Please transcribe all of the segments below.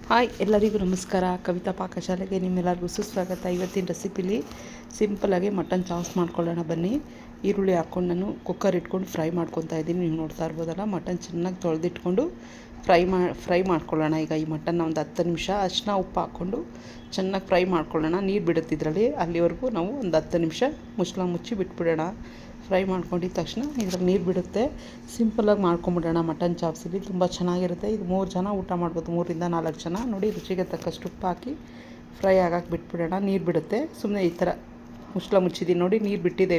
Hi ಎಲ್ಲರಿಗೂ ನಮಸ್ಕಾರ. ಕವಿತಾ ಪಾಕಶಾಲೆಗೆ ನಿಮ್ಮೆಲ್ಲರಿಗೂ ಸುಸ್ವಾಗತ. ಇವತ್ತಿನ ರೆಸಿಪಿಲಿ ಸಿಂಪಲಾಗಿ ಮಟನ್ ಚಾಪ್ಸ್ ಮಾಡ್ಕೊಳ್ಳೋಣ ಬನ್ನಿ. ಈರುಳ್ಳಿ ಹಾಕ್ಕೊಂಡು ನಾನು ಕುಕ್ಕರ್ ಇಟ್ಕೊಂಡು ಫ್ರೈ ಮಾಡ್ಕೊತಾ ಇದ್ದೀನಿ. ನೀವು ನೋಡ್ತಾ ಇರ್ಬೋದಲ್ಲ, ಮಟನ್ ಚೆನ್ನಾಗಿ ತೊಳೆದಿಟ್ಕೊಂಡು ಫ್ರೈ ಮಾಡ್ಕೊಳ್ಳೋಣ. ಈಗ ಈ ಮಟನ್ನ ಒಂದು 10 ನಿಮಿಷ ಅರಿಶಿನ ಉಪ್ಪು ಹಾಕ್ಕೊಂಡು ಚೆನ್ನಾಗಿ ಫ್ರೈ ಮಾಡ್ಕೊಳ್ಳೋಣ. ನೀರು ಬಿಡುತ್ತಿದ್ರಲ್ಲಿ ಅಲ್ಲಿವರೆಗೂ ನಾವು ಒಂದು 10 ನಿಮಿಷ ಮುಚ್ಚಳ ಮುಚ್ಚಿ ಬಿಟ್ಬಿಡೋಣ. ಫ್ರೈ ಮಾಡ್ಕೊಂಡಿದ್ದ ತಕ್ಷಣ ಇದ್ರಲ್ಲಿ ನೀರು ಬಿಡುತ್ತೆ. ಸಿಂಪಲಾಗಿ ಮಾಡ್ಕೊಂಬಿಡೋಣ. ಮಟನ್ ಚಾಪ್ಸಲ್ಲಿ ತುಂಬ ಚೆನ್ನಾಗಿರುತ್ತೆ. ಇದು 3 ಜನ ಊಟ ಮಾಡ್ಬೋದು, 3 ರಿಂದ 4 ಜನ. ನೋಡಿ, ರುಚಿಗೆ ತಕ್ಕಷ್ಟು ಉಪ್ಪು ಹಾಕಿ ಫ್ರೈ ಆಗಕ್ಕೆ ಬಿಟ್ಬಿಡೋಣ. ನೀರು ಬಿಡುತ್ತೆ. ಸುಮ್ಮನೆ ಈ ಥರ ಮುಚ್ಚಳ ಮುಚ್ಚಿದ್ದೀನಿ ನೋಡಿ, ನೀರು ಬಿಟ್ಟಿದೆ.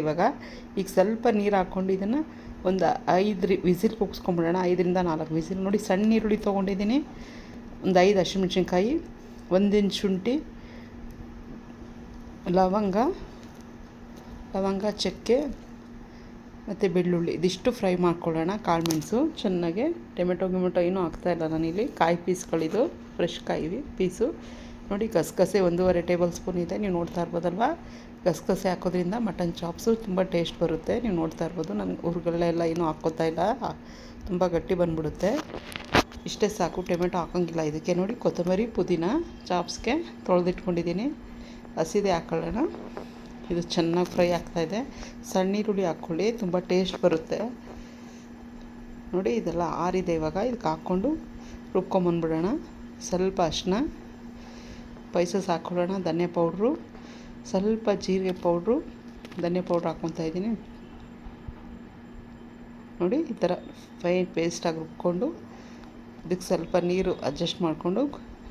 ಈಗ ಸ್ವಲ್ಪ ನೀರು ಹಾಕ್ಕೊಂಡು ಇದನ್ನು ಒಂದು 5 ವಿಸಿಲ್ ಕೂಗಿಸ್ಕೊಂಬಿಡೋಣ. 5 ರಿಂದ 4 ವಿಸಿಲ್. ನೋಡಿ, ಸಣ್ಣ ಈರುಳ್ಳಿ ತೊಗೊಂಡಿದ್ದೀನಿ, ಒಂದು 5 ಹಸಿಮೆಣ್ಸಿನ್ಕಾಯಿ, 1 ಇಂಚ್ ಶುಂಠಿ, ಲವಂಗ, ಚಕ್ಕೆ ಮತ್ತು ಬೆಳ್ಳುಳ್ಳಿ ಇದಿಷ್ಟು ಫ್ರೈ ಮಾಡ್ಕೊಳ್ಳೋಣ. ಕಾಳು ಮೆಣಸು ಚೆನ್ನಾಗೆ, ಟೊಮೆಟೊ ಏನೂ ಹಾಕ್ತಾಯಿಲ್ಲ ನಾನಿಲ್ಲಿ. ಕಾಯಿ ಪೀಸ್ಗಳಿದು, ಫ್ರೆಶ್ ಕಾಯಿ ಪೀಸು. ನೋಡಿ, ಗಸಗಸೆ 1.5 ಟೇಬಲ್ ಸ್ಪೂನ್ ಇದೆ. ನೀವು ನೋಡ್ತಾ ಇರ್ಬೋದಲ್ವ. ಗಸಗಸೆ ಹಾಕೋದ್ರಿಂದ ಮಟನ್ ಚಾಪ್ಸು ತುಂಬ ಟೇಸ್ಟ್ ಬರುತ್ತೆ. ನೀವು ನೋಡ್ತಾ ಇರ್ಬೋದು. ನಾನು ಊರುಗಳೆಲ್ಲ ಏನೂ ಹಾಕ್ಕೋತಾ ಇಲ್ಲ, ತುಂಬ ಗಟ್ಟಿ ಬಂದುಬಿಡುತ್ತೆ. ಇಷ್ಟೇ ಸಾಕು, ಟೊಮೆಟೊ ಹಾಕೋಂಗಿಲ್ಲ ಇದಕ್ಕೆ. ನೋಡಿ, ಕೊತ್ತಂಬರಿ, ಪುದೀನ ಚಾಪ್ಸ್ಗೆ ತೊಳೆದಿಟ್ಕೊಂಡಿದ್ದೀನಿ. ಹಸಿದೆ ಹಾಕೊಳ್ಳೋಣ. ಇದು ಚೆನ್ನಾಗಿ ಫ್ರೈ ಆಗ್ತಾಯಿದೆ. ಸಣ್ಣ ಈರುಳ್ಳಿ ಹಾಕ್ಕೊಳ್ಳಿ, ತುಂಬ ಟೇಸ್ಟ್ ಬರುತ್ತೆ. ನೋಡಿ, ಇದೆಲ್ಲ ಆರಿದೆ. ಇದಕ್ಕೆ ಹಾಕ್ಕೊಂಡು ರುಬ್ಕೊಂಬಂದ್ಬಿಡೋಣ. ಸ್ವಲ್ಪ ಅರಿಶಿನ, ಸ್ಪೈಸಸ್ ಹಾಕ್ಕೊಳ್ಳೋಣ. ಧನಿಯಾ ಪೌಡ್ರು, ಸ್ವಲ್ಪ ಜೀರಿಗೆ ಪೌಡ್ರು, ಧನಿಯಾ ಪೌಡ್ರ್ ಹಾಕ್ಕೊತಾ ಇದ್ದೀನಿ. ನೋಡಿ, ಈ ಥರ ಫೈನ್ ಪೇಸ್ಟಾಗಿ ರುಬ್ಕೊಂಡು ಇದಕ್ಕೆ ಸ್ವಲ್ಪ ನೀರು ಅಡ್ಜಸ್ಟ್ ಮಾಡಿಕೊಂಡು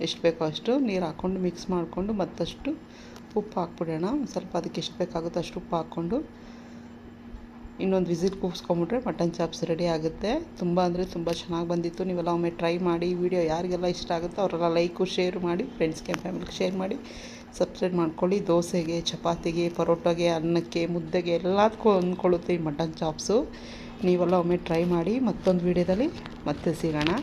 ಎಷ್ಟು ಬೇಕೋ ಅಷ್ಟು ನೀರು ಹಾಕ್ಕೊಂಡು ಮಿಕ್ಸ್ ಮಾಡಿಕೊಂಡು ಮತ್ತಷ್ಟು ಉಪ್ಪು ಹಾಕ್ಬಿಡೋಣ. ಸ್ವಲ್ಪ ಅದಕ್ಕೆ ಎಷ್ಟು ಬೇಕಾಗುತ್ತೋ ಅಷ್ಟು ಉಪ್ಪು ಹಾಕ್ಕೊಂಡು ಇನ್ನೊಂದು ವಿಸಿಲ್ ಕೂಗಿಸ್ಕೊಂಬಿಟ್ರೆ ಮಟನ್ ಚಾಪ್ಸ್ ರೆಡಿ ಆಗುತ್ತೆ. ತುಂಬ ಅಂದರೆ ತುಂಬ ಚೆನ್ನಾಗಿ ಬಂದಿತ್ತು. ನೀವೆಲ್ಲ ಒಮ್ಮೆ ಟ್ರೈ ಮಾಡಿ. ವಿಡಿಯೋ ಯಾರಿಗೆಲ್ಲ ಇಷ್ಟ ಆಗುತ್ತೋ ಅವರೆಲ್ಲ ಲೈಕು ಶೇರ್ ಮಾಡಿ, ಫ್ರೆಂಡ್ಸ್ಗೆ ಫ್ಯಾಮಿಲಿಗೆ ಶೇರ್ ಮಾಡಿ, ಸಬ್ಸ್ಕ್ರೈಬ್ ಮಾಡ್ಕೊಳ್ಳಿ. ದೋಸೆಗೆ, ಚಪಾತಿಗೆ, ಪರೋಟಾಗೆ, ಅನ್ನಕ್ಕೆ, ಮುದ್ದೆಗೆ ಎಲ್ಲದಕ್ಕೂ ಹೊಂದ್ಕೊಳ್ಳುತ್ತೆ ಈ ಮಟನ್ ಚಾಪ್ಸು. ನೀವೆಲ್ಲ ಒಮ್ಮೆ ಟ್ರೈ ಮಾಡಿ. ಮತ್ತೊಂದು ವಿಡಿಯೋದಲ್ಲಿ ಮತ್ತೆ ಸಿಗೋಣ.